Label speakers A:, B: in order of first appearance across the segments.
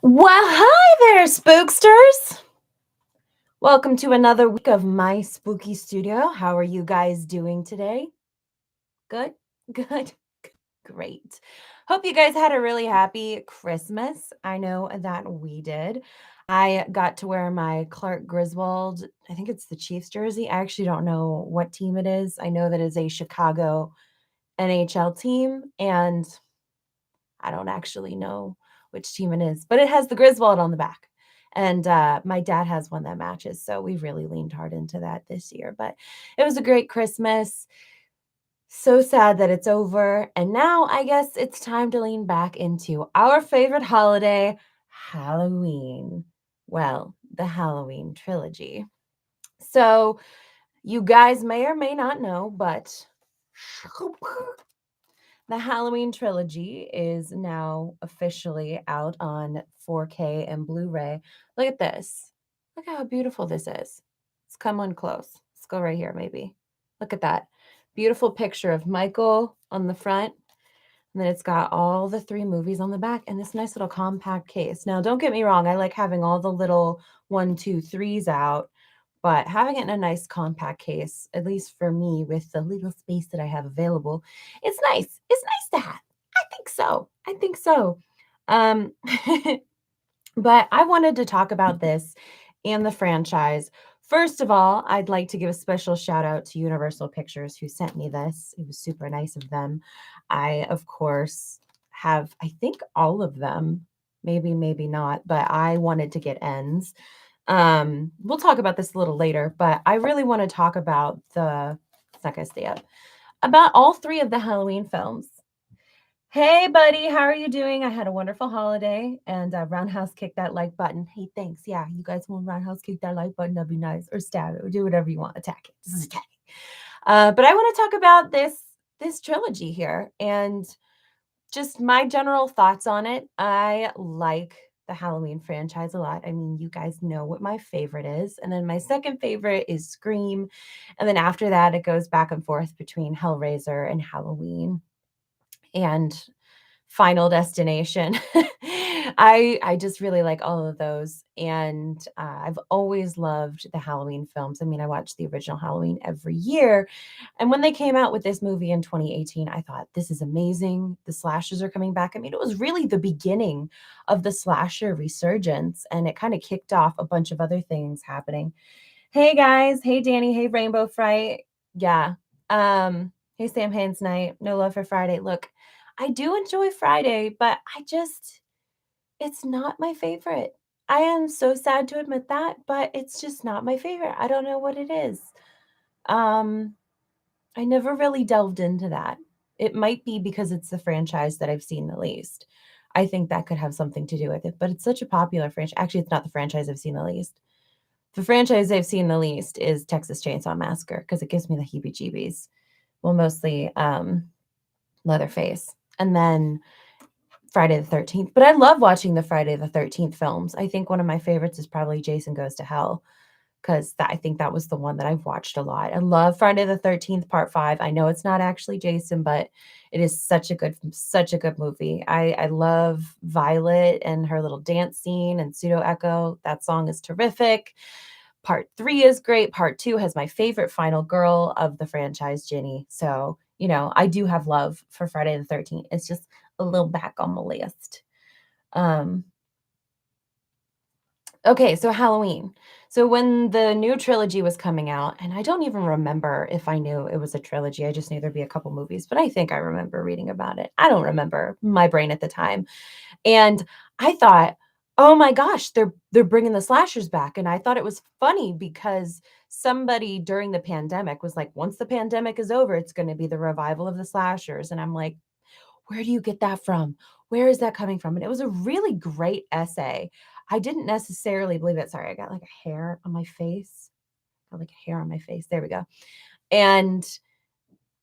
A: Well, hi there, spooksters. Welcome to another week of my spooky studio. How are you guys doing today? Good? Good. Great. Hope you guys had a really happy Christmas. I know that we did. I got to wear my Clark Griswold, I think it's the Chiefs jersey. I actually don't know what team it is. I know that it's a Chicago NHL team, and I don't actually know which team it is, but it has the Griswold on the back. And my dad has one that matches. So we really leaned hard into that this year. But it was a great Christmas. So sad that it's over. And now I guess it's time to lean back into our favorite holiday, Halloween. Well, the Halloween trilogy. So you guys may or may not know, but the Halloween trilogy is now officially out on 4K and Blu-ray. Look at this. Look how beautiful this is. Let's come on close. Let's go right here, maybe. Look at that. Beautiful picture of Michael on the front. And then it's got all the three movies on the back and this nice little compact case. Now, don't get me wrong. I like having all the little 1, 2, 3s out, but having it in a nice compact case, at least for me, with the little space that I have available, it's nice. It's nice to have. I think so. I think so. Um, but I wanted to talk about this and the franchise. First of all, I'd like to give a special shout out to Universal Pictures who sent me this. It was super nice of them. I, of course, have, I think, all of them. Maybe, maybe not, but I wanted to get ends. We'll talk about this a little later, but I really want to talk about it's not gonna stay up, about all three of the Halloween films. Hey, buddy, how are you doing? I had a wonderful holiday, and Roundhouse kick that like button. Hey, thanks. Yeah, you guys want Roundhouse kick that like button? That'd be nice. Or stab it, or do whatever you want. Attack it. This is attack. But I want to talk about this trilogy here, and just my general thoughts on it. I like the Halloween franchise a lot. I mean, you guys know what my favorite is. And then my second favorite is Scream. And then after that, it goes back and forth between Hellraiser and Halloween and Final Destination. I just really like all of those, and I've always loved the Halloween films. I mean, I watched the original Halloween every year, and when they came out with this movie in 2018, I thought, this is amazing. The slashers are coming back. I mean, it was really the beginning of the slasher resurgence, and it kind of kicked off a bunch of other things happening. Hey guys, hey Danny, hey Rainbow Fright. Yeah. Hey Sam Haines Night. No love for Friday. Look, I do enjoy Friday, but it's not my favorite. I am so sad to admit that, but it's just not my favorite. I don't know what it is. Um, I never really delved into that. It might be because it's the franchise that I've seen the least. I think that could have something to do with it, but it's such a popular franchise. Actually, it's not the franchise I've seen the least. The franchise I've seen the least is Texas Chainsaw Massacre because it gives me the heebie-jeebies. Well, mostly Leatherface, and then Friday the 13th. But I love watching the Friday the 13th films. I think one of my favorites is probably Jason Goes to Hell because I think that was the one that I've watched a lot. I love Friday the 13th Part 5. I know it's not actually Jason, but it is such a good movie. I love Violet and her little dance scene and Pseudo Echo. That song is terrific. Part 3 is great. Part 2 has my favorite final girl of the franchise, Ginny. So, I do have love for Friday the 13th. It's just a little back on the list. Um, okay, so Halloween. So when the new trilogy was coming out, and I don't even remember if I knew it was a trilogy. I just knew there'd be a couple movies, but I think I remember reading about it. I don't remember my brain at the time. And I thought, "Oh my gosh, they're bringing the slashers back." And I thought it was funny because somebody during the pandemic was like, "Once the pandemic is over, it's gonna be the revival of the slashers." And I'm like, "Where do you get that from? Where is that coming from?" And it was a really great essay. I didn't necessarily believe it. Sorry, I got like a hair on my face. Got like a hair on my face. There we go. And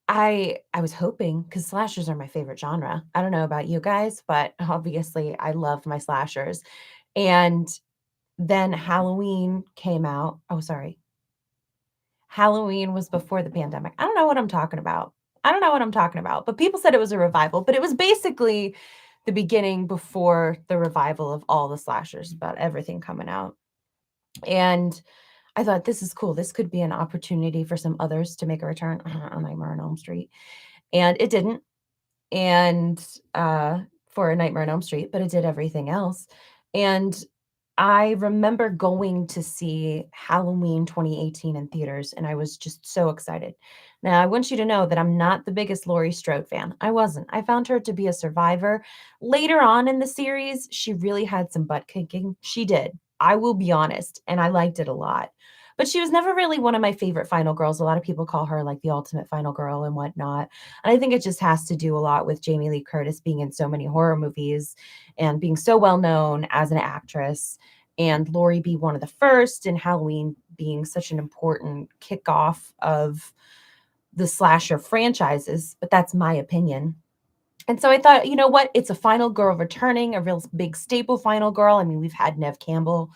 A: I was hoping because slashers are my favorite genre. I don't know about you guys, but obviously I love my slashers. And then Halloween came out. Oh, sorry. Halloween was before the pandemic. I don't know what I'm talking about. I don't know what I'm talking about. But people said it was a revival, but it was basically the beginning before the revival of all the slashers, about everything coming out. And I thought, this is cool. This could be an opportunity for some others to make a return on Nightmare on Elm Street. And it didn't. And for a Nightmare on Elm Street, but it did everything else. And I remember going to see Halloween 2018 in theaters, and I was just so excited. Now, I want you to know that I'm not the biggest Laurie Strode fan. I wasn't. I found her to be a survivor. Later on in the series, she really had some butt kicking. She did. I will be honest, and I liked it a lot. But she was never really one of my favorite final girls. A lot of people call her like the ultimate final girl and whatnot. And I think it just has to do a lot with Jamie Lee Curtis being in so many horror movies and being so well known as an actress, and Laurie be one of the first, and Halloween being such an important kickoff of the slasher franchises. But that's my opinion. And so I thought, you know what? It's a final girl returning, a real big staple final girl. I mean, we've had Nev Campbell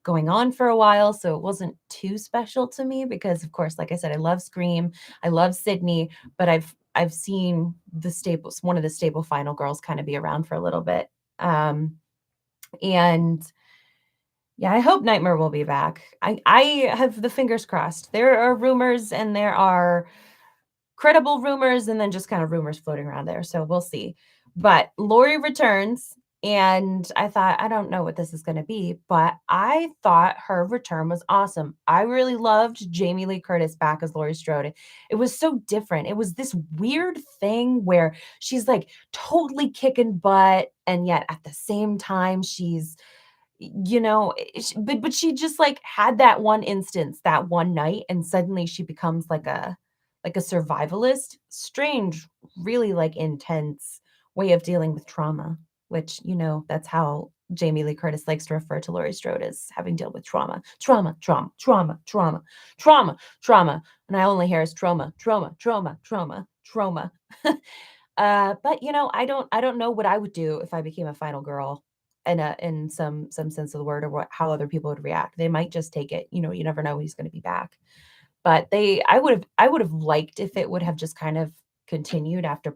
A: going on for a while, so it wasn't too special to me because, of course, like I said, I love Scream, I love Sydney, but I've seen the staples, one of the staple final girls, kind of be around for a little bit. And yeah, I hope Nightmare will be back. I have the fingers crossed. There are rumors, and there are credible rumors, and then just kind of rumors floating around there. So we'll see. But Laurie returns, and I thought, I don't know what this is going to be, but I thought her return was awesome. I really loved Jamie Lee Curtis back as Laurie Strode. It was so different. It was this weird thing where she's like totally kicking butt, and yet at the same time, she's but she just like had that one instance, that one night, and suddenly she becomes like a survivalist. Strange, really like intense way of dealing with trauma, which that's how Jamie Lee Curtis likes to refer to Laurie Strode, as having dealt with trauma, trauma, trauma, trauma, trauma, trauma, trauma, and I only hear is trauma, trauma, trauma, trauma, trauma. But I don't know what I would do if I became a final girl in some sense of the word, or how other people would react. They might just take it. You never know he's going to be back. But I would have liked if it would have just kind of continued after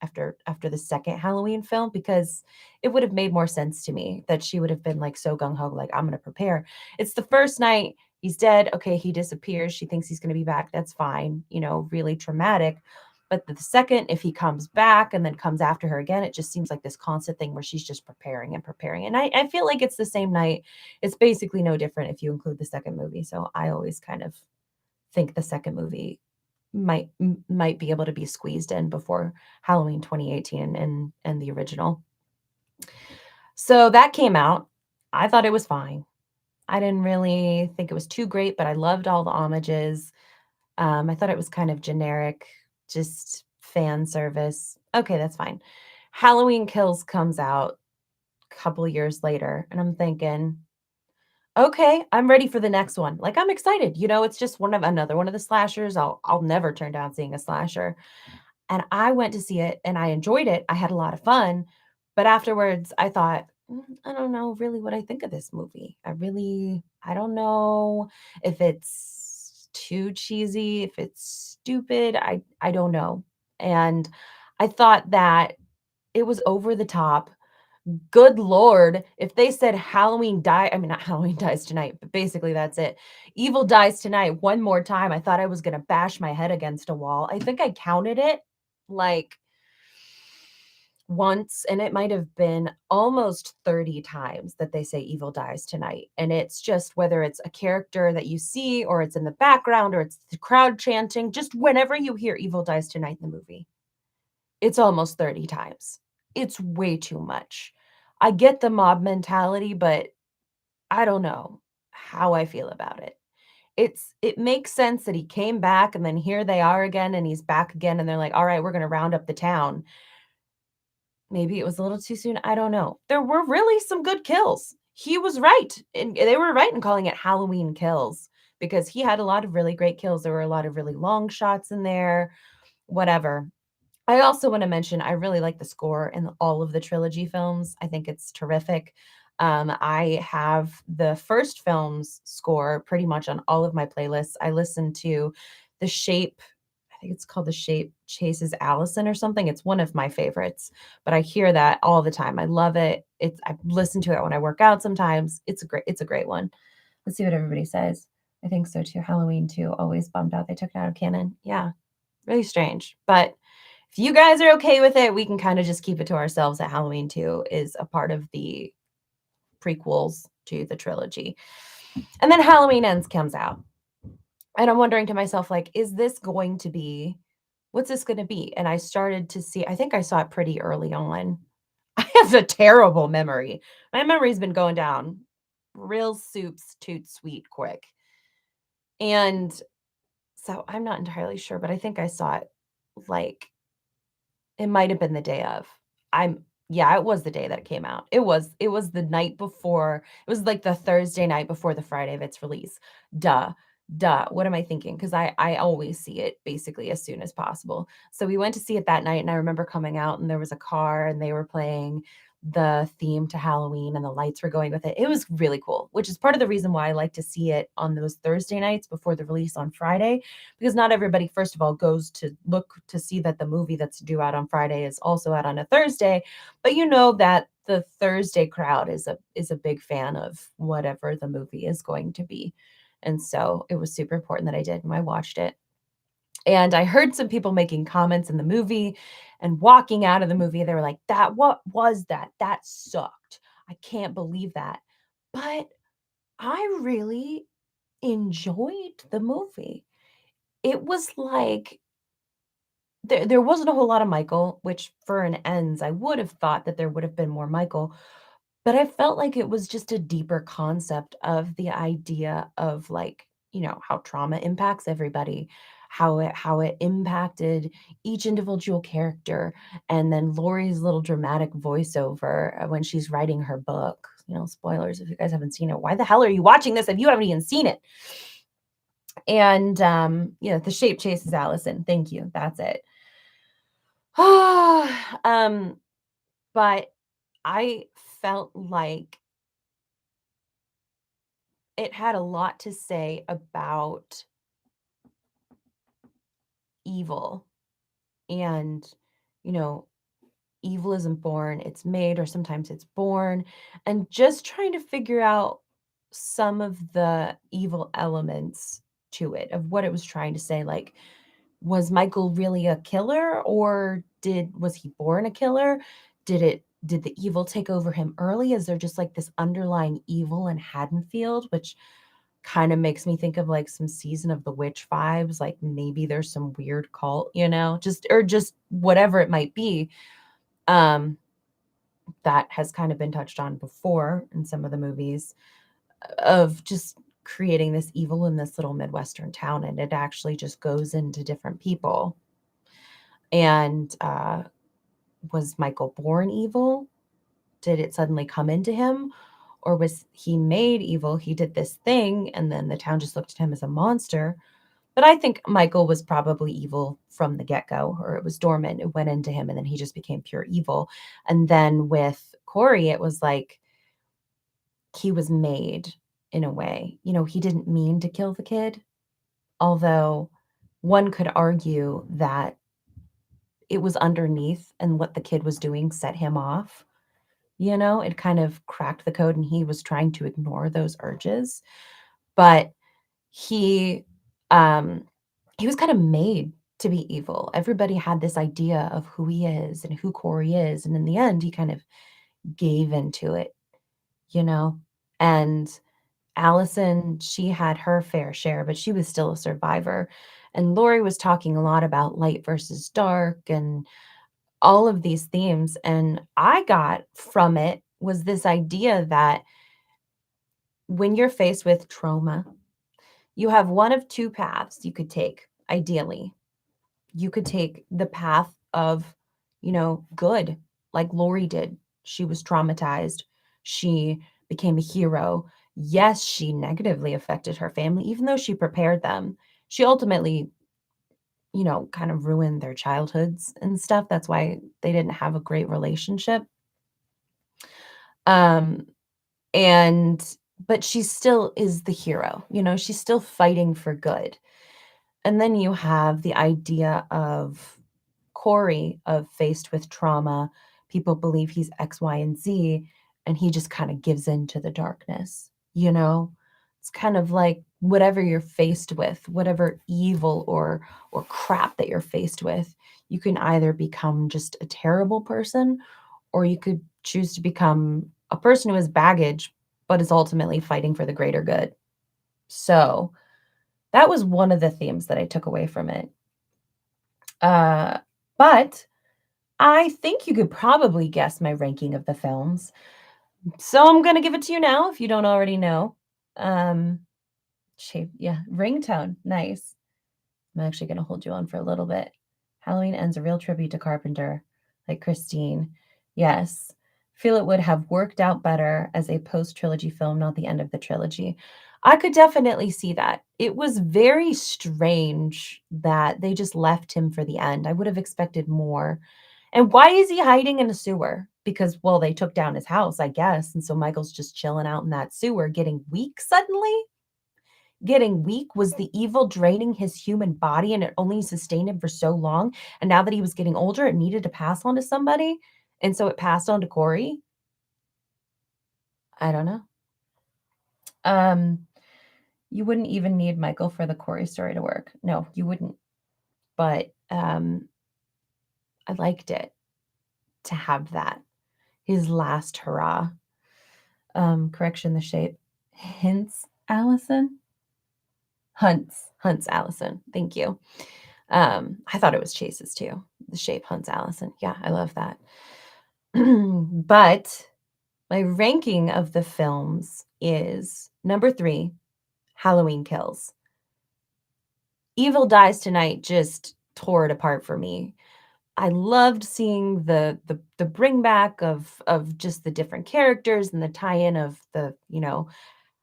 A: the second Halloween film, because it would have made more sense to me that she would have been like so gung ho, like, I'm going to prepare. It's the first night, he's dead. Okay, he disappears. She thinks he's going to be back. That's fine. Really traumatic. But the second, if he comes back and then comes after her again, it just seems like this constant thing where she's just preparing and preparing. And I feel like it's the same night. It's basically no different if you include the second movie. So I always kind of think the second movie might be able to be squeezed in before Halloween 2018 and the original. So that came out. I thought it was fine. I didn't really think it was too great, but I loved all the homages. I thought it was kind of generic, just fan service. Okay, that's fine. Halloween Kills comes out a couple of years later, and I'm thinking, okay, I'm ready for the next one. Like, I'm excited. It's just another one of the slashers. I'll never turn down seeing a slasher. And I went to see it and I enjoyed it. I had a lot of fun. But afterwards, I thought, I don't know really what I think of this movie. I don't know if it's too cheesy, if it's stupid. I don't know. And I thought that it was over the top. Good Lord, if they said Halloween die I mean, not Halloween dies tonight, but basically that's it. Evil dies tonight one more time, I thought I was gonna bash my head against a wall. I think I counted it, like, once, and it might have been almost 30 times that they say evil dies tonight, and it's just whether it's a character that you see, or it's in the background, or it's the crowd chanting, just whenever you hear evil dies tonight in the movie, it's almost 30 times. It's way too much. I get the mob mentality, but I don't know how I feel about it. It makes sense that he came back and then here they are again and he's back again and they're like, "All right, we're gonna round up the town." Maybe it was a little too soon. I don't know. There were really some good kills. He was right. And they were right in calling it Halloween Kills, because he had a lot of really great kills. There were a lot of really long shots in there, whatever. I also want to mention I really like the score in all of the trilogy films. I think it's terrific. I have the first film's score pretty much on all of my playlists. I listen to The Shape, I think it's called The Shape Chases Allison or something. It's one of my favorites, but I hear that all the time. I love it. I listen to it when I work out sometimes. It's a great one. Let's see what everybody says. I think so too. Halloween 2, always bummed out they took it out of canon. Yeah, really strange. But if you guys are okay with it, we can kind of just keep it to ourselves that Halloween 2 is a part of the prequels to the trilogy. And then Halloween Ends comes out. And I'm wondering to myself, like, is this going to be what's this gonna be? And I started to see I think I saw it pretty early on. I have a terrible memory. My memory's been going down real soups toot sweet quick. And so I'm not entirely sure, but I think I saw it like it might have been the day of. I'm yeah, it was the day that it came out. It was the night before it was like the Thursday night before the Friday of its release. Duh. Duh. What am I thinking? Because I always see it basically as soon as possible. So we went to see it that night, and I remember coming out, and there was a car, and they were playing the theme to Halloween, and the lights were going with it. It was really cool, which is part of the reason why I like to see it on those Thursday nights before the release on Friday, because not everybody, first of all, goes to look to see that the movie that's due out on Friday is also out on a Thursday, but you know that the Thursday crowd is a big fan of whatever the movie is going to be. And so it was super important that I did, and I watched it. And I heard some people making comments in the movie and walking out of the movie. They were like, "That what was that? That sucked. I can't believe that." But I really enjoyed the movie. It was like there wasn't a whole lot of Michael, which for an ends, I would have thought that there would have been more Michael, but I felt like it was just a deeper concept of the idea of, like, how trauma impacts everybody, how it impacted each individual character, and then Lori's little dramatic voiceover, when she's writing her book. Spoilers if you guys haven't seen it. Why the hell are you watching this if you haven't even seen it? And, The Shape Chases Allison. Thank you. That's it. Um, but I felt like it had a lot to say about evil and, you know, evil isn't born, it's made, or sometimes it's born, and just trying to figure out some of the evil elements to it, of what it was trying to say. Like, was Michael really a killer, or was he born a killer? Did the evil take over him early? Is there just like this underlying evil in Haddonfield, which kind of makes me think of like some season of the witch vibes, like maybe there's some weird cult, just whatever it might be. Um, that has kind of been touched on before in some of the movies, of just creating this evil in this little Midwestern town, and it actually just goes into different people. And was Michael born evil? Did it suddenly come into him? Or was he made evil? He did this thing, and then the town just looked at him as a monster. But I think Michael was probably evil from the get-go, or it was dormant. It went into him, and then he just became pure evil. And then with Corey, it was like he was made in a way. He didn't mean to kill the kid, although one could argue that it was underneath, and what the kid was doing set him off. It kind of cracked the code, and he was trying to ignore those urges. But he, um, he was kind of made to be evil. Everybody had this idea of who he is and who Corey is, and in the end, he kind of gave into it, you know? And Allison, she had her fair share, but she was still a survivor. And Lori was talking a lot about light versus dark and all of these themes, and I got from it was this idea that when you're faced with trauma, you have one of two paths you could take, ideally. You could take the path of, good, like Lori did. She was traumatized. She became a hero. Yes, she negatively affected her family, even though she prepared them. She ultimately, kind of ruined their childhoods and stuff. That's why they didn't have a great relationship. Um, and but she still is the hero, she's still fighting for good. And then you have the idea of Corey, of faced with trauma, people believe he's X, Y, and Z, and he just kinda gives in to the darkness, you know? It's kind of like whatever you're faced with, whatever evil or crap that you're faced with, you can either become just a terrible person, or you could choose to become a person who has baggage, but is ultimately fighting for the greater good. So, that was one of the themes that I took away from it. Uh, but I think you could probably guess my ranking of the films. So I'm gonna give it to you now if you don't already know. Um, shape, yeah, ringtone, nice. I'm actually gonna hold you on for a little bit. Halloween Ends, a real tribute to Carpenter, like Christine. Yes. Feel it would have worked out better as a post-trilogy film, not the end of the trilogy. I could definitely see that. It was very strange that they just left him for the end. I would have expected more. And why is he hiding in a sewer? Because, well, they took down his house, I guess, and so Michael's just chilling out in that sewer getting weak suddenly? Getting weak? Was the evil draining his human body and it only sustained him for so long? And now that he was getting older, it needed to pass on to somebody? And so it passed on to Corey? I don't know. Um, you wouldn't even need Michael for the Corey story to work. No, you wouldn't. But I liked it to have that. His last hurrah. Correction, the shape. Hints, Allison? Hunts Allison. Thank you. I thought it was Chase's too. The shape hunts Allison. Yeah, I love that. But my ranking of the films is number 3, Halloween Kills. Evil Dies Tonight just tore it apart for me. I loved seeing the bring back of just the different characters and the tie-in of the,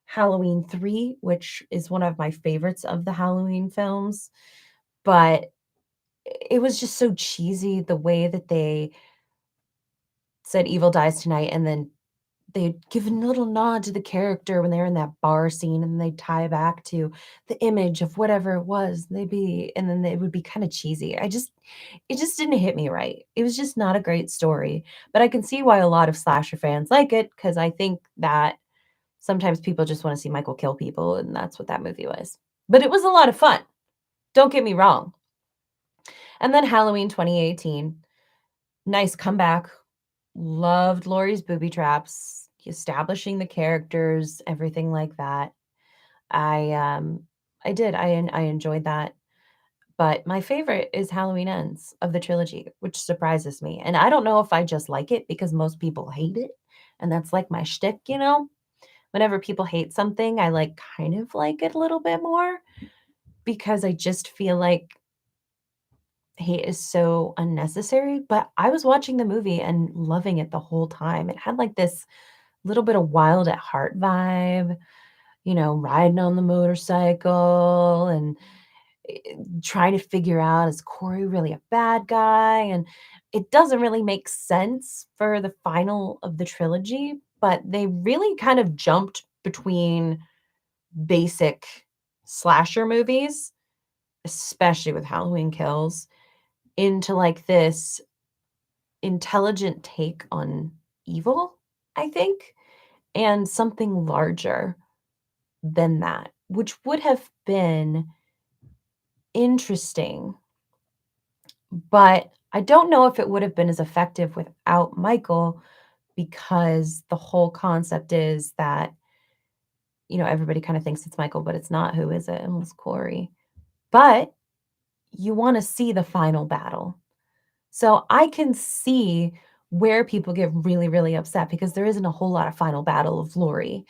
A: Halloween 3, which is one of my favorites of the Halloween films, but it was just so cheesy the way that they said Evil Dies Tonight, and then they'd give a little nod to the character when they're in that bar scene, and they'd tie back to the image of whatever it was they'd be and then it would be kinda cheesy. It just didn't hit me right. It was just not a great story, but I can see why a lot of slasher fans like it because I think that sometimes people just wanna see Michael kill people, and that's what that movie was. But it was a lot of fun, don't get me wrong. And then Halloween 2018, nice comeback. Loved Laurie's booby traps, establishing the characters, everything like that. I, um, I did. I enjoyed that. But my favorite is Halloween Ends of the trilogy, which surprises me. And I don't know if I just like it because most people hate it, and that's like my shtick, you know? Whenever people hate something, I like kind of like it a little bit more because I just feel like hate is so unnecessary. But I was watching the movie and loving it the whole time. It had like this little bit of Wild at Heart vibe, riding on the motorcycle and trying to figure out, is Corey really a bad guy? And it doesn't really make sense for the final of the trilogy, but they really kind of jumped between basic slasher movies, especially with Halloween Kills, into like this intelligent take on evil, I think, and something larger than that, which would have been interesting, but I don't know if it would have been as effective without Michael because the whole concept is that, everybody kind of thinks it's Michael, but it's not. Who is it? It was Corey. But you want to see the final battle. So I can see where people get really, really upset because there isn't a whole lot of final battle of Lori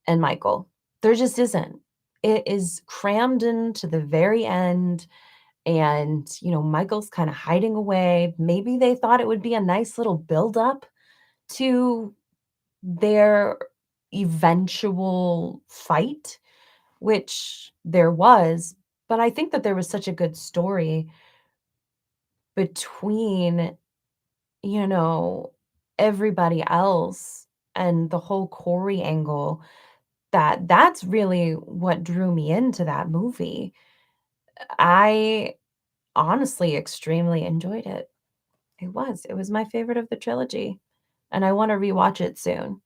A: and Michael. There just isn't. It is crammed into the very end, and, Michael's kinda hiding away. Maybe they thought it would be a nice little build-up to their eventual fight, which there was, but I think that there was such a good story between, you know, everybody else and the whole Corey angle, that's really what drew me into that movie. I honestly extremely enjoyed it. It was my favorite of the trilogy, and I wanna rewatch it soon,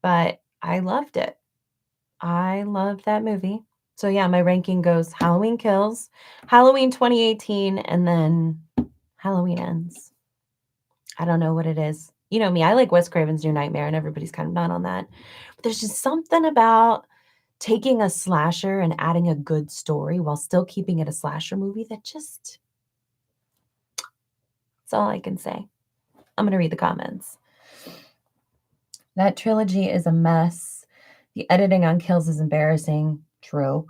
A: but I loved it. I loved that movie. So, yeah, my ranking goes Halloween Kills, Halloween 2018, and then Halloween Ends. I don't know what it is. You know me, I like Wes Craven's New Nightmare, and everybody's kind of not on that. But there's just something about taking a slasher and adding a good story while still keeping it a slasher movie that just that's all I can say. I'm gonna read the comments. That trilogy is a mess. The editing on Kills is embarrassing. True.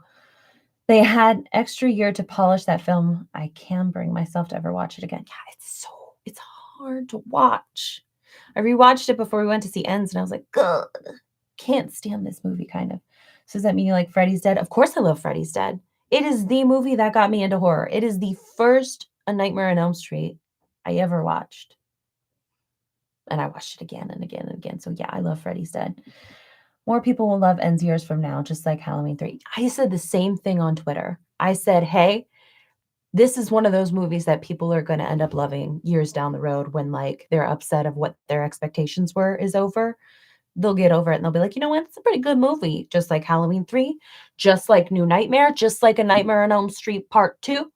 A: They had extra year to polish that film. I can bring myself to ever watch it again. Yeah, it's hard to watch. I rewatched it before we went to see Ends, and I was like, "God, can't stand this movie." Kind of. So does that mean you like Freddy's Dead? Of course, I love Freddy's Dead. It is the movie that got me into horror. It is the first A Nightmare on Elm Street I ever watched, and I watched it again and again and again. So yeah, I love Freddy's Dead. More people will love Ends years from now, just like Halloween 3. I said the same thing on Twitter. I said, "Hey, this is one of those movies that people are gonna end up loving years down the road when, like, they're upset of what their expectations were is over. They'll get over it, and they'll be like, 'You know what? It's a pretty good movie,' just like Halloween 3, just like New Nightmare, just like A Nightmare on Elm Street Part 2,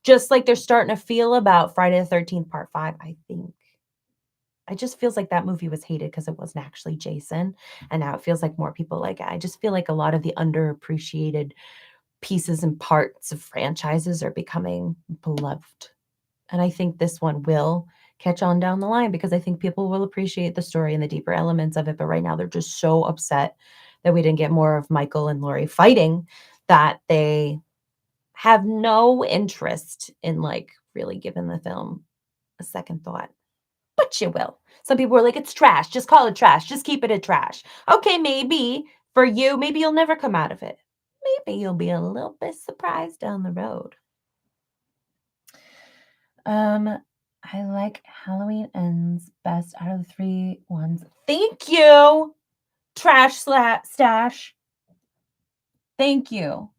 A: just like they're starting to feel about Friday the 13th Part 5, I think. It just feels like that movie was hated because it wasn't actually Jason, and now it feels like more people like it. I just feel like a lot of the underappreciated pieces and parts of franchises are becoming beloved. And I think this one will catch on down the line because I think people will appreciate the story and the deeper elements of it. But right now, they're just so upset that we didn't get more of Michael and Laurie fighting that they have no interest in like really giving the film a second thought. But you will. Some people are like, it's trash. Just call it trash. Just keep it a trash. Okay, maybe for you, maybe you'll never come out of it. Maybe you'll be a little bit surprised down the road. Um, I like Halloween Ends best out of the 3 ones. Thank you, Stash. Thank you.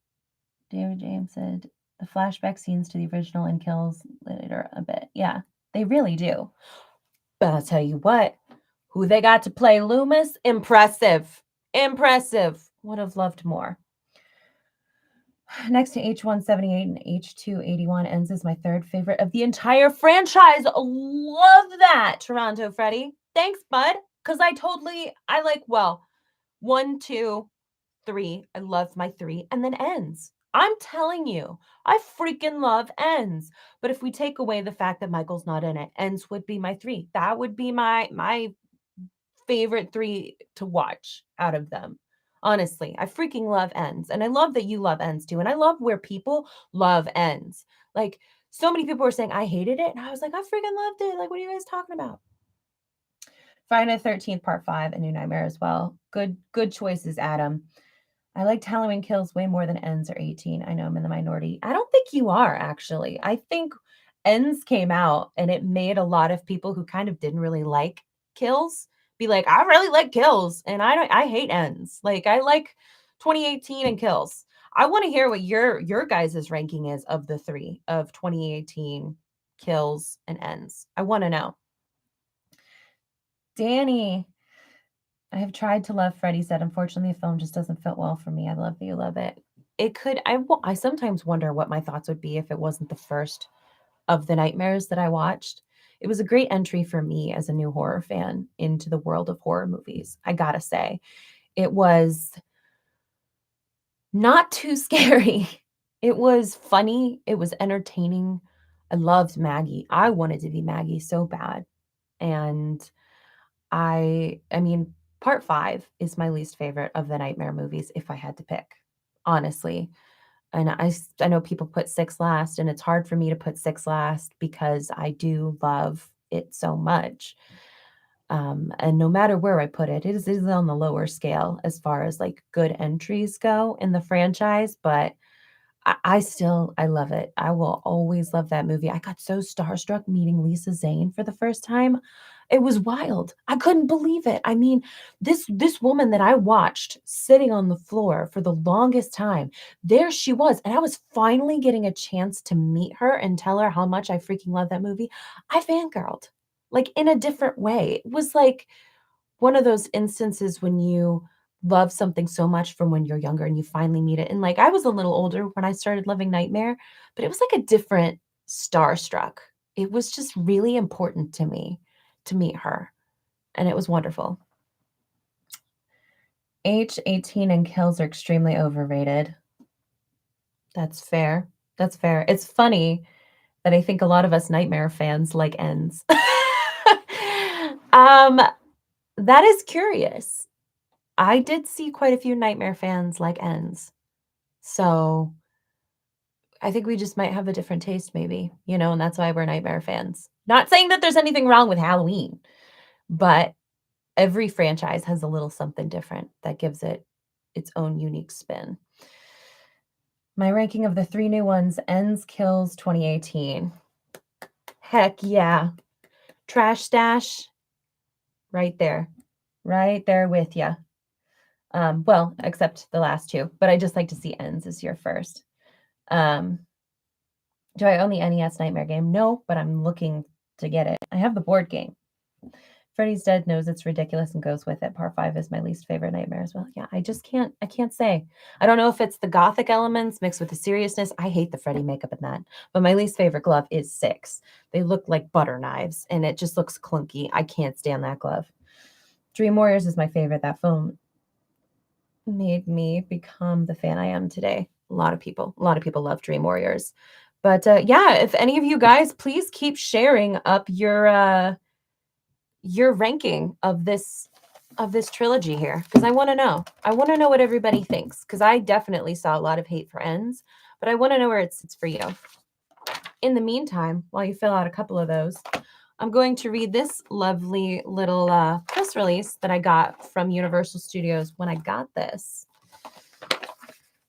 A: David James said the flashback scenes to the original and kills later a bit. Yeah, they really do. But I'll tell you what, who they got to play Loomis? Impressive. Impressive. Would have loved more. Next to H178 and H281 Ends is my third favorite of the entire franchise. Love that, Toronto Freddy. Thanks, bud. Because I like, well, 1, 2, 3. I love my 3. And then Ends. I'm telling you, I freaking love Ends. But if we take away the fact that Michael's not in it, Ends would be my 3. That would be my favorite 3 to watch out of them. Honestly, I freaking love Ends, and I love that you love Ends too, and I love where people love Ends. Like, so many people were saying, "I hated it," and I was like, "I freaking loved it, like, what are you guys talking about?" Friday the 13th Part 5, A New Nightmare as well. Good choices, Adam. I liked Halloween Kills way more than Ends or 18. I know I'm in the minority. I don't think you are, actually. I think Ends came out and it made a lot of people who kind of didn't really like Kills be like, I really like Kills and I hate Ends. Like I like 2018 and Kills. I want to hear what your guys' ranking is of the 3 of 2018 Kills and Ends. I want to know. Danny, I have tried to love Freddy said, unfortunately, the film just doesn't fit well for me. I love that you love it. It could I sometimes wonder what my thoughts would be if it wasn't the first of the nightmares that I watched. It was a great entry for me as a new horror fan into the world of horror movies, I gotta say. It was not too scary. It was funny, it was entertaining. I loved Maggie. I wanted to be Maggie so bad, and I mean, part 5 is my least favorite of the nightmare movies if I had to pick, honestly. And I know people put 6 last, and it's hard for me to put 6 last because I do love it so much. And no matter where I put it, it is on the lower scale as far as, like, good entries go in the franchise, but I love it. I will always love that movie. I got so starstruck meeting Lisa Zane for the first time. It was wild. I couldn't believe it. I mean, this woman that I watched sitting on the floor for the longest time, there she was, and I was finally getting a chance to meet her and tell her how much I freaking love that movie. I fangirled, like, in a different way. It was like one of those instances when you love something so much from when you're younger and you finally meet it, and, like, I was a little older when I started loving Nightmare, but it was like a different starstruck. It was just really important to me to meet her, and it was wonderful. Age 18 and kills are extremely overrated. That's fair. That's fair. It's funny that I think a lot of us Nightmare fans like ends. Um, that is curious. I did see quite a few Nightmare fans like ends. So, I think we just might have a different taste maybe, and that's why we're Nightmare fans. Not saying that there's anything wrong with Halloween, but every franchise has a little something different that gives it its own unique spin. My ranking of the 3 new ones: Ends, Kills, 2018. Heck yeah. Trash Stash, right there. Right there with ya. Well, except the last 2, but I just like to see Ends as your first. Um, do I own the NES Nightmare game? No, but I'm looking to get it. I have the board game. Freddy's Dead knows it's ridiculous and goes with it. Part 5 is my least favorite Nightmare as well. Yeah, I can't say. I don't know if it's the gothic elements mixed with the seriousness. I hate the Freddy makeup in that. But my least favorite glove is 6. They look like butter knives, and it just looks clunky. I can't stand that glove. Dream Warriors is my favorite. That film made me become the fan I am today. A lot of people love Dream Warriors. But yeah, if any of you guys, please keep sharing up your ranking of this trilogy here, because I want to know. I want to know what everybody thinks, because I definitely saw a lot of hate for Ends, but I want to know where it sits for you. In the meantime, while you fill out a couple of those, I'm going to read this lovely little press release that I got from Universal Studios when I got this.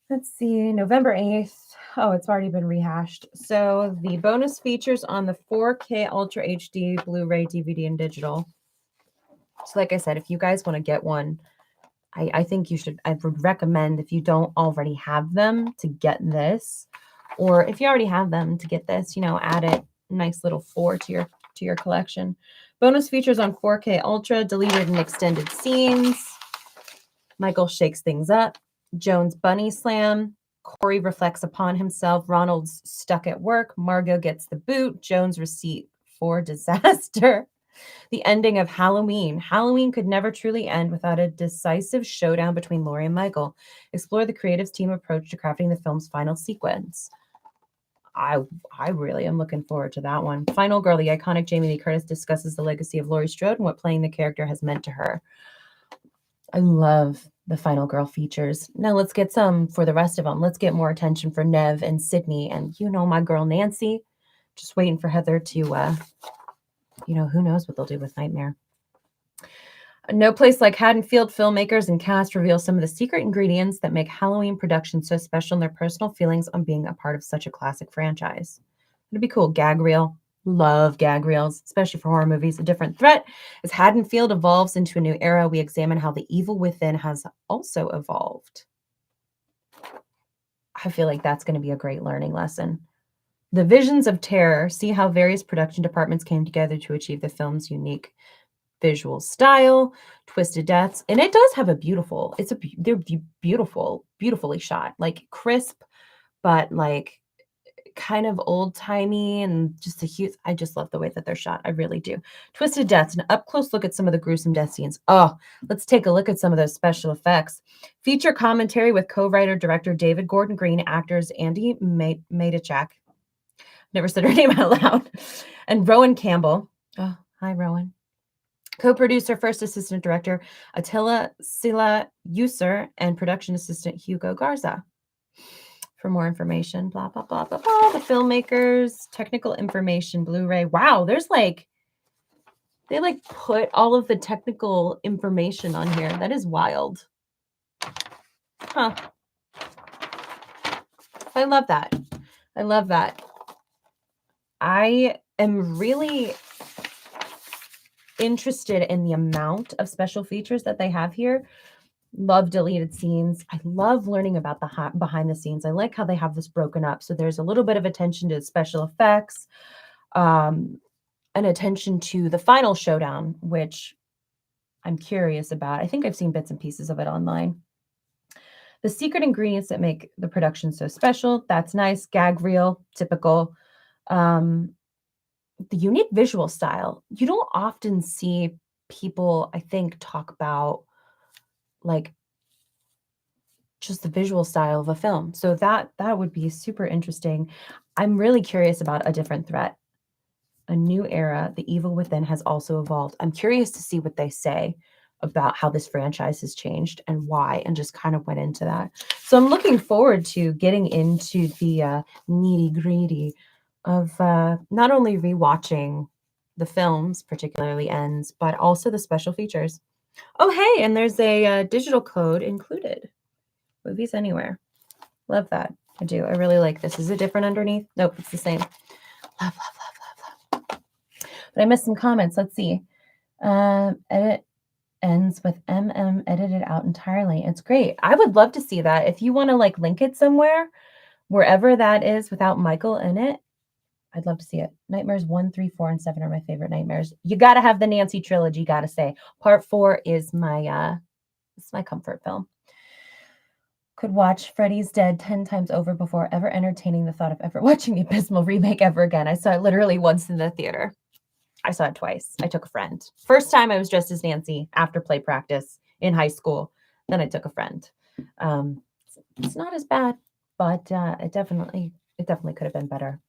A: Let's see, November 8th. Oh, it's already been rehashed. So the bonus features on the 4K Ultra HD Blu-ray, DVD, and digital. So like I said, if you guys want to get one, I think you should. I would recommend, if you don't already have them, to get this. Or if you already have them, to get this, add it, nice little 4 to your collection. Bonus features on 4K Ultra, deleted and extended scenes. Michael shakes things up. Joan's bunny slam. Corey reflects upon himself. Ronald's stuck at work. Margot gets the boot. Joan's receipt for disaster. The ending of Halloween. Halloween could never truly end without a decisive showdown between Laurie and Michael. Explore the creative team approach to crafting the film's final sequence. I really am looking forward to that one. Final Girl, the iconic Jamie Lee Curtis discusses the legacy of Laurie Strode and what playing the character has meant to her. I love the Final Girl features. Now let's get some for the rest of them. Let's get more attention for Nev and Sydney and, my girl Nancy. Just waiting for Heather to, who knows what they'll do with Nightmare. No Place Like Haddonfield filmmakers and cast reveal some of the secret ingredients that make Halloween productions so special and their personal feelings on being a part of such a classic franchise. It'd be cool. Gag reel. Love gag reels, especially for horror movies. A different threat. As Haddonfield evolves into a new era, we examine how the evil within has also evolved. I feel like that's going to be a great learning lesson. The Visions of Terror. See how various production departments came together to achieve the film's unique visual style. Twisted Deaths, and it does have they're beautifully shot, like crisp, but like kind of old-timey, and just I just love the way that they're shot. I really do. Twisted Deaths, an up-close look at some of the gruesome death scenes. Oh, let's take a look at some of those special effects. Feature commentary with co-writer director David Gordon Green, actors Andy Matichak, never said her name out loud, and Rowan Campbell. Oh, hi Rowan. Co-producer, first assistant director Attila Sila User, and production assistant Hugo Garza. For more information, blah, blah, blah, blah, blah. The filmmakers, technical information, Blu-ray. Wow, they put all of the technical information on here. That is wild. Huh. I love that. I am really interested in the amount of special features that they have here. Love deleted scenes. I love learning about the behind the scenes. I like how they have this broken up. So there's a little bit of attention to special effects, and attention to the final showdown, which I'm curious about. I think I've seen bits and pieces of it online. The secret ingredients that make the production so special. That's nice. Gag reel, typical. Um, the unique visual style. You don't often see people, I think, talk about like just the visual style of a film. So that would be super interesting. I'm really curious about a different threat. A new era, the evil within has also evolved. I'm curious to see what they say about how this franchise has changed and why, and just kind of went into that. So I'm looking forward to getting into the nitty gritty of not only rewatching the films, particularly ends, but also the special features. Oh, hey, and there's a digital code included. Movies Anywhere. Love that. I do. I really like this. Is it different underneath? Nope, it's the same. Love, love, love, love, love. But I missed some comments. Let's see. Edit ends with MM edited out entirely. It's great. I would love to see that. If you want to like link it somewhere, wherever that is without Michael in it, I'd love to see it. Nightmares 1, 3, 4, and 7 are my favorite nightmares. You got to have the Nancy trilogy, got to say. Part 4 is my it's my comfort film. Could watch Freddy's Dead 10 times over before ever entertaining the thought of ever watching the abysmal remake ever again. I saw it literally once in the theater. I saw it twice. I took a friend. First time I was dressed as Nancy after play practice in high school. Then I took a friend. It's not as bad, but it definitely could have been better.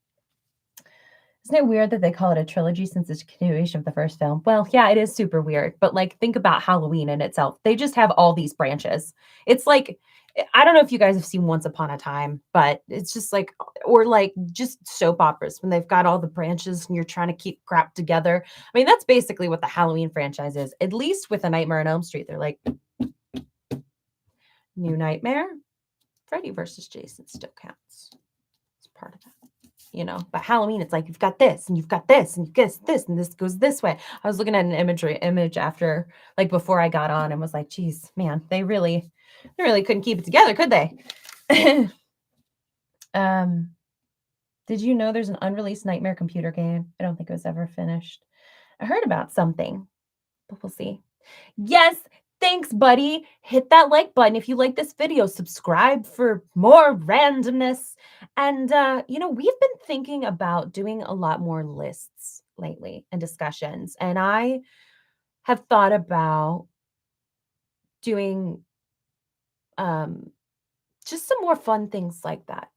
A: Isn't it weird that they call it a trilogy since it's a continuation of the first film? Well, yeah, it is super weird. But like, think about Halloween in itself. They just have all these branches. It's like, I don't know if you guys have seen Once Upon a Time, but it's just like, or like just soap operas when they've got all the branches and you're trying to keep crap together. I mean, that's basically what the Halloween franchise is. At least with A Nightmare on Elm Street, they're like, New Nightmare, Freddy versus Jason still counts. It's part of that. You know, but Halloween, it's like you've got this and you've got this and you get this and this goes this way. I was looking at an image after, like before I got on, and was like, geez, man, they really couldn't keep it together, could they? Did you know there's an unreleased Nightmare computer game? I don't think it was ever finished. I heard about something, but we'll see. Yes, thanks, buddy. Hit that like button if you like this video. Subscribe for more randomness. And, we've been thinking about doing a lot more lists lately and discussions. And I have thought about doing just some more fun things like that.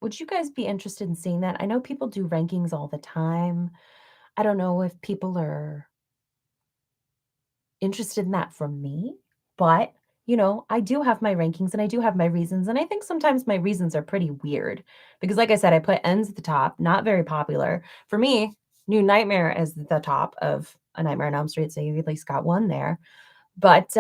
A: Would you guys be interested in seeing that? I know people do rankings all the time. I don't know if people are interested in that from me, but I do have my rankings and I do have my reasons. And I think sometimes my reasons are pretty weird because, like I said, I put ends at the top, not very popular. For me, New Nightmare is the top of A Nightmare on Elm Street. So you at least got one there. But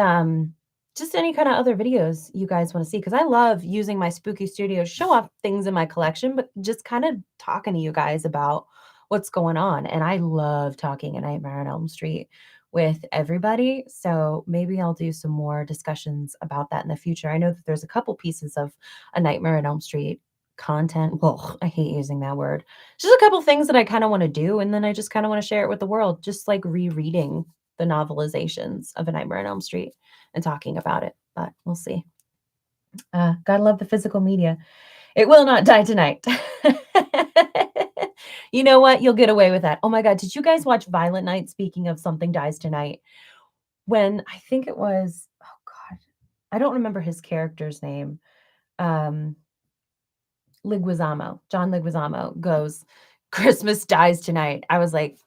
A: just any kind of other videos you guys want to see, because I love using my spooky studio to show off things in my collection, but just kind of talking to you guys about what's going on. And I love talking A Nightmare on Elm Street with everybody. So maybe I'll do some more discussions about that in the future. I know that there's a couple pieces of A Nightmare on Elm Street content. Well, I hate using that word. Just a couple things that I kind of want to do. And then I just kind of want to share it with the world, just like rereading the novelizations of A Nightmare on Elm Street and talking about it. But we'll see. Gotta love the physical media. It will not die tonight. You know what? You'll get away with that. Oh my God. Did you guys watch Violent Night? Speaking of Something Dies Tonight, when I think it was, oh God, I don't remember his character's name. John Leguizamo goes, Christmas dies tonight. I was like,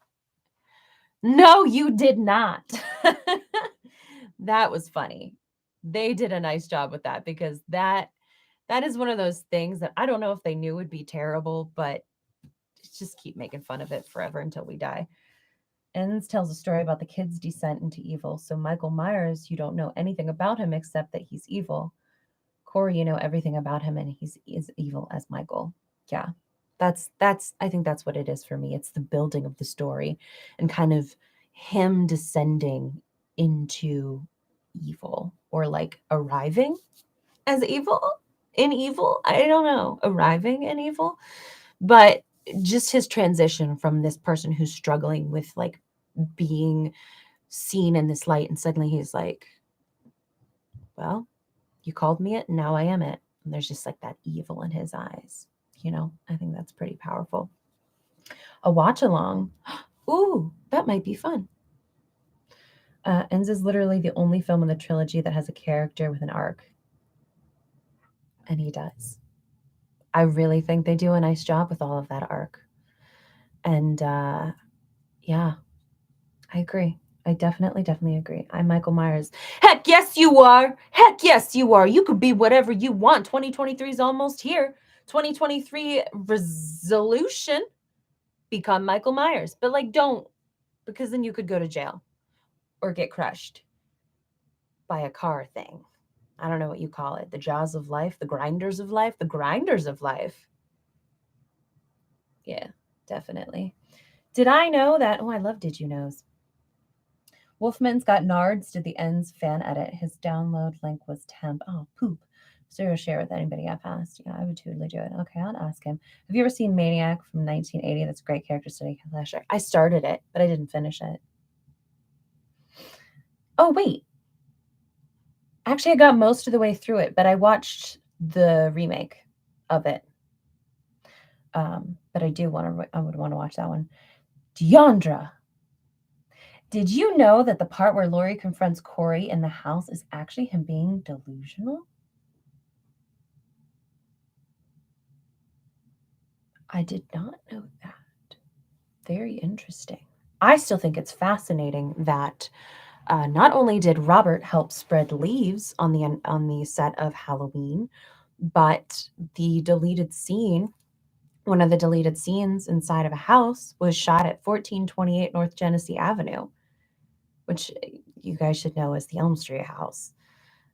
A: no, you did not. That was funny. They did a nice job with that because that is one of those things that I don't know if they knew would be terrible, but just keep making fun of it forever until we die. Ends tells a story about the kid's descent into evil. So Michael Myers, you don't know anything about him except that he's evil. Corey, you know everything about him and he's as evil as Michael. Yeah. That's I think that's what it is for me. It's the building of the story and kind of him descending into evil, or like arriving as evil in evil. I don't know, arriving in evil, but just his transition from this person who's struggling with like being seen in this light, and suddenly he's like, well, you called me it, and now I am it. And there's just like that evil in his eyes. I think that's pretty powerful. A watch along. Ooh, that might be fun. Ends is literally the only film in the trilogy that has a character with an arc. And he does. I really think they do a nice job with all of that arc. And yeah, I agree. I definitely agree. I'm Michael Myers. Heck yes, you are. Heck yes, you are. You could be whatever you want. 2023 is almost here. 2023 resolution: become Michael Myers. But like, don't, because then you could go to jail or get crushed by a car thing. I don't know what you call it. The jaws of life, the grinders of life, the grinders of life. Yeah, definitely. Did I know that? Oh, I love Did You Knows. Wolfman's Got Nards did the Ends fan edit. His download link was temp. Oh, poop. Zero share with anybody I passed. Yeah, I would totally do it. Okay, I'll ask him. Have you ever seen Maniac from 1980? That's a great character study slasher. I started it, but I didn't finish it. Oh, wait. Actually, I got most of the way through it, but I watched the remake of it. But I would want to watch that one. Deandra. Did you know that the part where Laurie confronts Corey in the house is actually him being delusional? I did not know that. Very interesting. I still think it's fascinating that not only did Robert help spread leaves on the set of Halloween, but one of the deleted scenes inside of a house was shot at 1428 North Genesee Avenue, which you guys should know is the Elm Street house.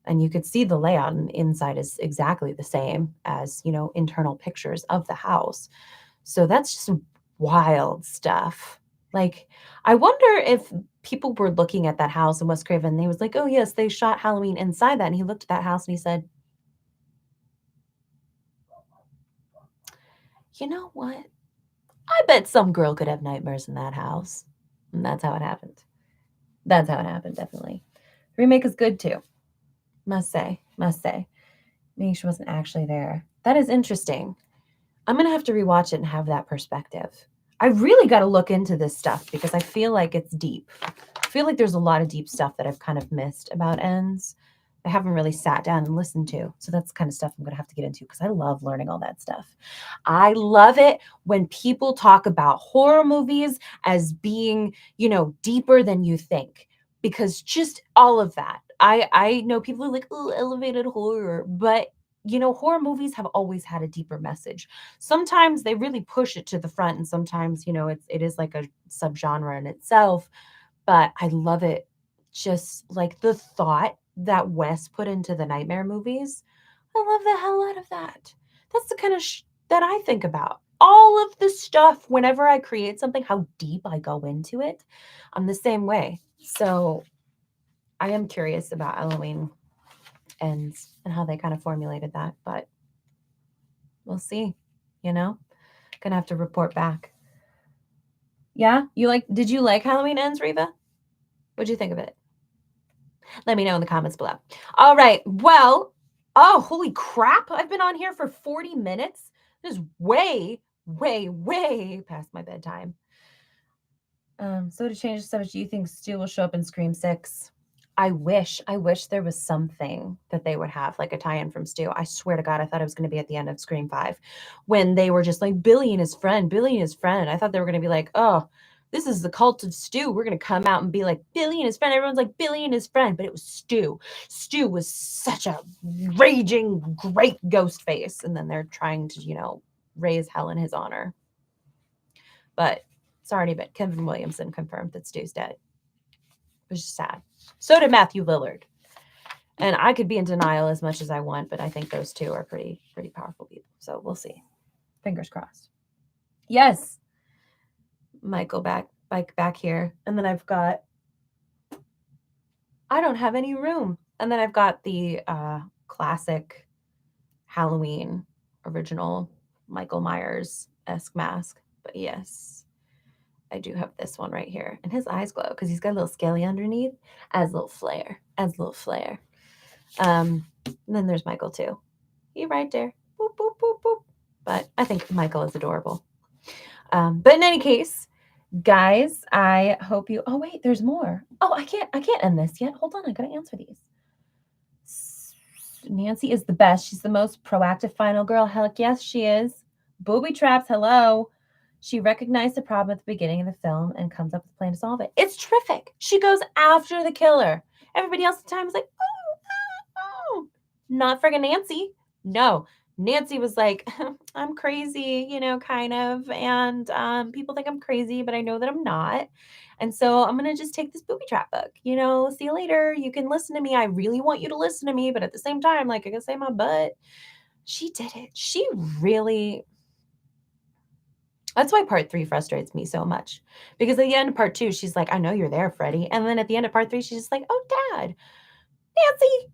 A: And you could see the layout, and the inside is exactly the same as, internal pictures of the house. So that's just wild stuff. Like, I wonder if people were looking at that house in West Craven and he was like, oh yes, they shot Halloween inside that. And he looked at that house and he said, you know what? I bet some girl could have nightmares in that house. And that's how it happened. That's how it happened, definitely. Remake is good too. Must say. Maybe she wasn't actually there. That is interesting. I'm going to have to rewatch it and have that perspective. I really got to look into this stuff because I feel like it's deep. I feel like there's a lot of deep stuff that I've kind of missed about Ends. I haven't really sat down and listened to. So that's kind of stuff I'm going to have to get into because I love learning all that stuff. I love it when people talk about horror movies as being, deeper than you think, because just all of that. I know people are like, oh, elevated horror, but horror movies have always had a deeper message. Sometimes they really push it to the front, and sometimes, it is like a subgenre in itself. But I love it. Just like the thought that Wes put into the Nightmare movies. I love the hell out of that. That's the kind of that I think about. All of the stuff, whenever I create something, how deep I go into it. I'm the same way. So I am curious about Halloween Ends and how they kind of formulated that, but we'll see, Gonna have to report back. Yeah? Did you like Halloween Ends, Reva? What'd you think of it? Let me know in the comments below. All right. Well, oh, holy crap. I've been on here for 40 minutes. This is way, way, way past my bedtime. So to change the subject, do you think Stu will show up in Scream 6? I wish there was something that they would have, like a tie-in from Stu. I swear to God, I thought it was going to be at the end of Scream 5 when they were just like, Billy and his friend. I thought they were going to be like, oh, this is the cult of Stu. We're going to come out and be like, Billy and his friend. Everyone's like, Billy and his friend. But it was Stu. Stu was such a raging, great ghost face. And then they're trying to, raise hell in his honor. But sorry, but Kevin Williamson confirmed that Stu's dead. Which is sad. So did Matthew Lillard. And I could be in denial as much as I want, but I think those two are pretty powerful people. So we'll see. Fingers crossed. Yes. Michael back. like back here. And then I don't have any room. And then I've got the classic Halloween original Michael Myers-esque mask. But yes, I do have this one right here. And his eyes glow because he's got a little scaly underneath. Adds a little flair. Adds a little flair. And then there's Michael too. He right there. Boop, boop, boop, boop. But I think Michael is adorable. But in any case, guys, I hope you. Oh wait, there's more. Oh, I can't end this yet. Hold on, I gotta answer these. Nancy is the best. She's the most proactive final girl. Heck yes, she is. Booby traps. Hello. She recognized the problem at the beginning of the film and comes up with a plan to solve it. It's terrific. She goes after the killer. Everybody else at the time was like, oh. Not friggin' Nancy. No. Nancy was like, I'm crazy, kind of. And people think I'm crazy, but I know that I'm not. And so I'm going to just take this booby trap book. See you later. You can listen to me. I really want you to listen to me. But at the same time, like, I can say my butt. She did it. She really. That's why part 3 frustrates me so much. Because at the end of part 2, she's like, I know you're there, Freddie. And then at the end of part 3, she's just like, oh, Dad, Nancy.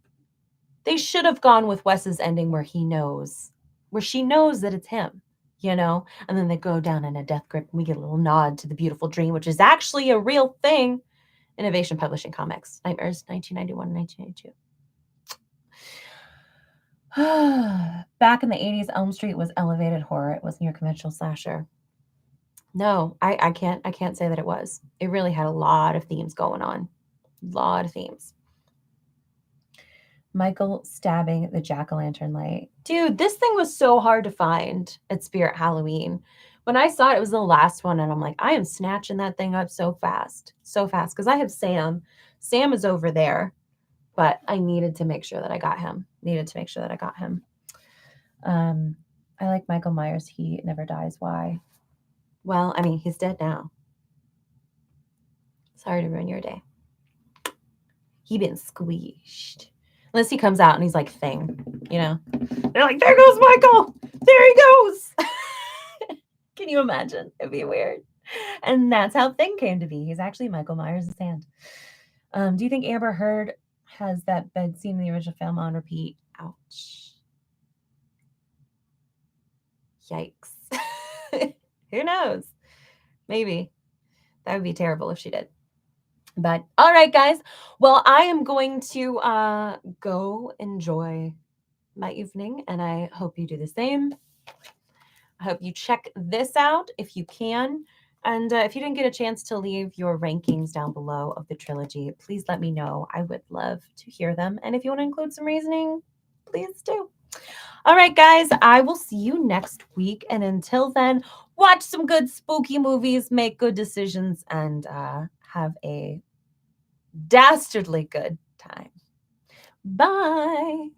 A: They should have gone with Wes's ending where she knows that it's him, And then they go down in a death grip and we get a little nod to the beautiful dream, which is actually a real thing. Innovation Publishing Comics, Nightmares, 1991, 1992. Back in the 80s, Elm Street was elevated horror. It wasn't your conventional slasher. No, I can't say that it was. It really had a lot of themes going on. A lot of themes. Michael stabbing the jack-o'-lantern light. Dude, this thing was so hard to find at Spirit Halloween. When I saw it, it was the last one, and I'm like, I am snatching that thing up so fast. So fast. Because I have Sam. Sam is over there. But I needed to make sure that I got him. I like Michael Myers. He never dies. Why? Well, I mean, he's dead now. Sorry to ruin your day. He been squeezed. Unless he comes out and he's like Thing, They're like, there goes Michael. There he goes. Can you imagine? It'd be weird. And that's how Thing came to be. He's actually Michael Myers' hand. Do you think Amber Heard has that bed scene in the original film on repeat? Ouch. Yikes. Who knows? Maybe. That would be terrible if she did. But all right, guys. Well, I am going to go enjoy my evening, and I hope you do the same. I hope you check this out if you can. And if you didn't get a chance to leave your rankings down below of the trilogy, please let me know. I would love to hear them. And if you want to include some reasoning, please do. All right, guys, I will see you next week. And until then, watch some good spooky movies, make good decisions, and have a dastardly good time. Bye.